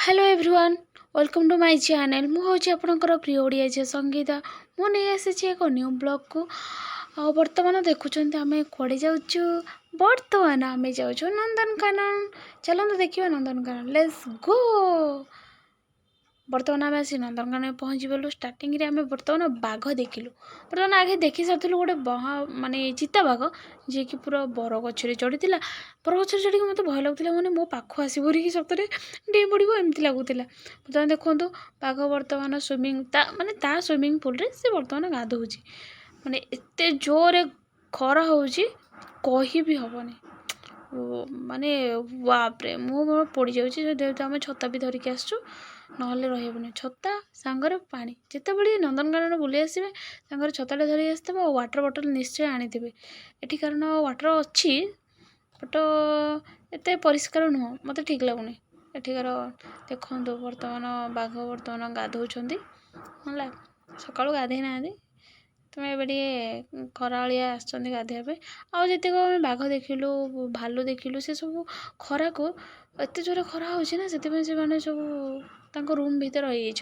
Hello everyone welcome to my channel मुझे आपणकर प्रिय ओडिया झील संगीता मुझे आसी एक न्यू ब्लॉग को बर्तमान देखुं आम कड़े जाऊँ बर्तमान आम जाऊँ नंदनकानन चलते देखिए नंदनकानन लेट्स गो। बर्तमान आम आसी नंदनकानन पहुँचीगलु स्टार्टिंग रे आम बर्तमान बाघ देखिलु। बर्तमान आगे देखी सारी गोटे माने चिता बाघ जी कि पूरा बर गचरे चढ़ी बर गचरे चढ़ी मत भय लगुला मैंने मो पाख आसबरी कि सतरे डे पड़ो एमती लगुला। बर्तमान देखो बाघ बर्तमान स्विमिंग माने ता स्विमिंग पूल रे से बर्तमान गाधोची माने एते जोरे खरा होची कही भी हबनी माने बापरे मुँह पड़ जाऊँगी आम छता भी धरिक आसचु ना रही छता सांगर पानी जितेबाला नंदनकानन बुले आसवे सांगर छताटा धरी आसवे वाटर बटल निश्चय आनीथे ये कारण वाटर अच्छी बट एत परिष्कार नुह मत ठीक लगुनि एठिकार देखु बर्तमान बाघ बर्तमान गाधौंट है सका गाधे ना तुम ए खरालिया आसधेवाई आतेक बाघ देखिलु भालू देखिलु से सब खरा को एत जोर खरा हो से मैंने सब रूम भीतर रही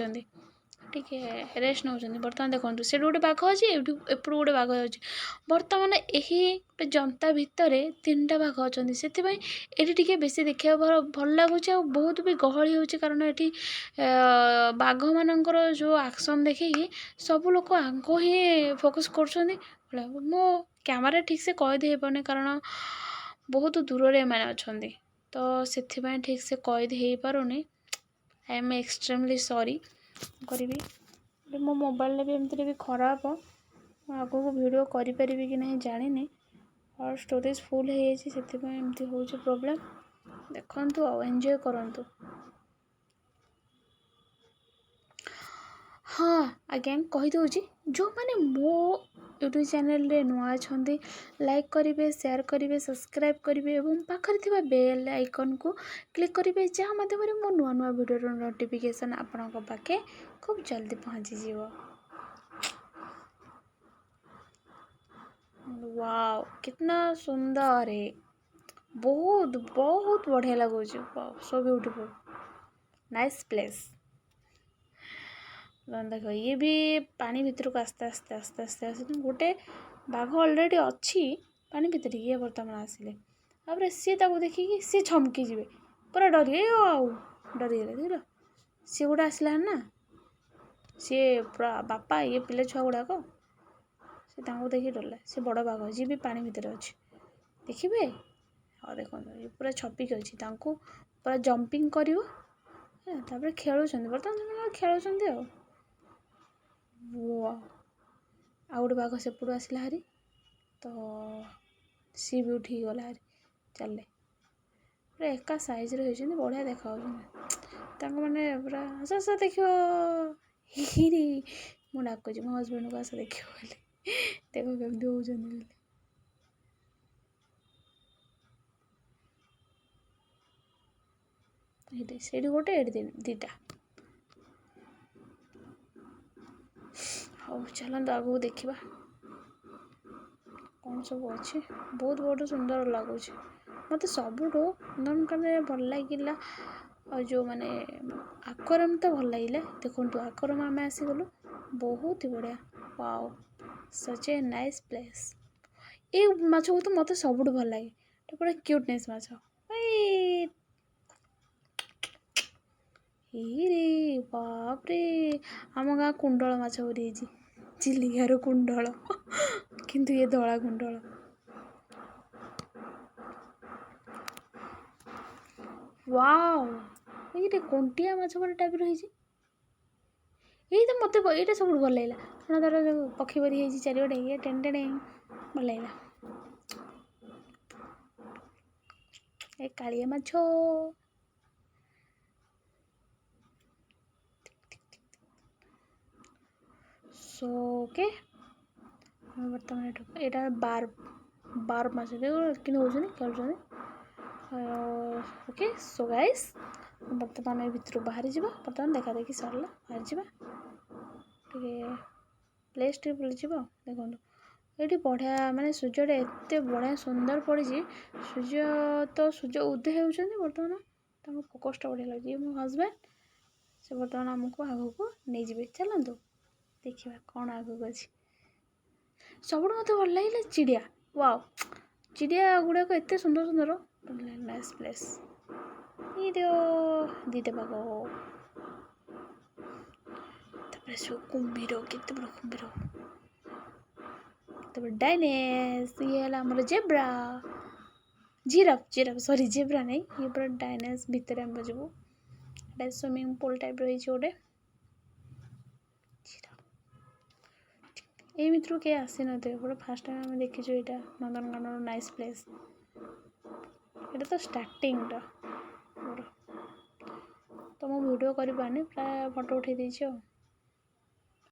टिके रेस्ट नौ बर्तमान देखो से गोटे बाघ अच्छी एपट गोटे बाघ अच्छी बर्तमान यही गोटे जनता भितर तीन टा बाघ अच्छा से टे बेसी देखा भल लगुच बहुत भी गहली हो कारण ये बाघ मानकर जो एक्शन देखिए सब लोग आग ही फोकस कर मो कैमरा ठीक से कैद हो पाने कारण बहुत दूर रे मैंने अच्छा तो से ठीक से कैद हो पारुनी आई एम एक्सट्रीमली सॉरी करी मो मोबाइल भी एमती भी खराब आगो को वीडियो करी कि नहीं जानी और स्टोरेज फुल हो एमती हो प्रोब्लेम देखु आ एंजॉय करंतु। हाँ आज्ञा कहीदे जो मैंने मो यूट्यूब चैनल रे नुआ अच्छा लाइक करेंगे शेयर करेंगे सब्सक्राइब करेंगे और पाखे बेल आइकन को क्लिक करेंगे जहाँ मध्यम मो नुआ नुआ वीडियो नोटिफिकेशन आपण पाखे खूब जल्दी पहुँची जीव। वाओ कितना सुंदर है बहुत बहुत बढ़िया लगुच सो ब्यूटीफुल नाइस प्लेस। देख ये भी पानी भितर को आस्ते आस्ते आस्ते आस्ते आस्ते गोटे बाघ अलरेडी अच्छी पानी भितर ये बर्तमान आसिले तापर सी देखिए सी छमकी जी पूरा डरी डरीगले देख सी गोटे आसला ना सी पूरा बापा ये पिले छुआ गुड़ाक सी देखिए डरला सी बड़ बाघ जी भी पानी भितर अच्छी देखिए हाँ देखो ये पूरा छपिक अच्छी पूरा जंपिंग कर खेलुं बर्तमान खेलुं आ गोटे बाघ सेपटू आसला हारी तो सी भी उठी गला हारी चले पूरा एका साइज रही बढ़िया देखा मैंने पूरा आस आस देख हिरी मु डाक मो हजबैंड को आस देख देख केमती हो से गोटे दीटा हाँ चलते आगू देखा कौन सब अच्छे बहुत बहुत सुंदर लगुच मत सबुठ नंदनकानन भल लगे और जो माने आक्वेरियम तो भल लगे देखो आक्वेरियम आम आसीगलु बहुत ही बढ़िया wow such a nice place ये माछ को तो मत सबुठ भल लगे पूरा क्यूटनेस माछ रे बाप रे आम गाँ कुंडल माछ भरी चिलिकार कुंडल किंतु ये धला कुंडल वाओ ये कंटिया माछ गोटे टाइप रही यही तो मत ये सब भल लगे कारण तार जो पक्षी बरी है चारिपटे ये टेन टेन भल लगे ए कालिया माछ सो ओके बर्तमान यहाँ बार बार मास कि खेल ओके सो गाइस बर्तमान भितर बाहरी जा बर्तमान देखा देखी सरला बाहरी जा प्लेस टे बुली देखो ये बढ़िया माने सूर्य एत बढ़िया सुंदर पड़ी सूर्य तो सूर्य उदय होती बर्तमान ତାଙ୍କ ଫୋକସ୍ଟା ବଢ଼ିଆ ଲାଗୁଛି। ମୋ ହଜବେଣ୍ଡ ସେ ବର୍ତ୍ତମାନ ଆମକୁ ଆଗକୁ ନେଇଯିବେ। ଚାଲନ୍ତୁ ଦେଖିବା କ'ଣ ଆଗକୁ ଅଛି। ସବୁଠୁ ମୋତେ ଭଲ ଲାଗିଲା ଚିଡ଼ିଆ। ୱାଓ, ଚିଡ଼ିଆ ଗୁଡ଼ାକ ଏତେ ସୁନ୍ଦର ସୁନ୍ଦର। Nice place. ଦିଟା ବାଘ, ତାପରେ ସବୁ କୁମ୍ଭୀର, କେତେ ବଡ଼ କୁମ୍ଭୀର, ତାପରେ ଡାଇନେସ୍, ଇଏ ହେଲା ଆମର ଜେବ୍ରା, ଜିରାଫ ସରି ଜେବ୍ରା ନାହିଁ, ଇଏ ପୁରା ଡାଇନେସ୍। ଭିତରେ ଆମେ ଯିବୁ, ଏଇଟା ସୁଇମିଂ ପୁଲ୍ ଟାଇପ୍ର ହେଇଛି ଗୋଟେ। ଏଇ ଭିତରୁ କେହି ଆସିନଥିବେ, ପୁରା ଫାର୍ଷ୍ଟ ଟାଇମ୍ ଆମେ ଦେଖିଛୁ ଏଇଟା ନନ୍ଦନକାନନର ନାଇସ୍ ପ୍ଲେସ୍। ଏଇଟା ତ ଷ୍ଟାର୍ଟିଂଟା ମୋର, ତ ମୁଁ ଭିଡ଼ିଓ କରିପାରୁନି, ପ୍ରାୟ ଫଟୋ ଉଠାଇ ଦେଇଛି ଆଉ।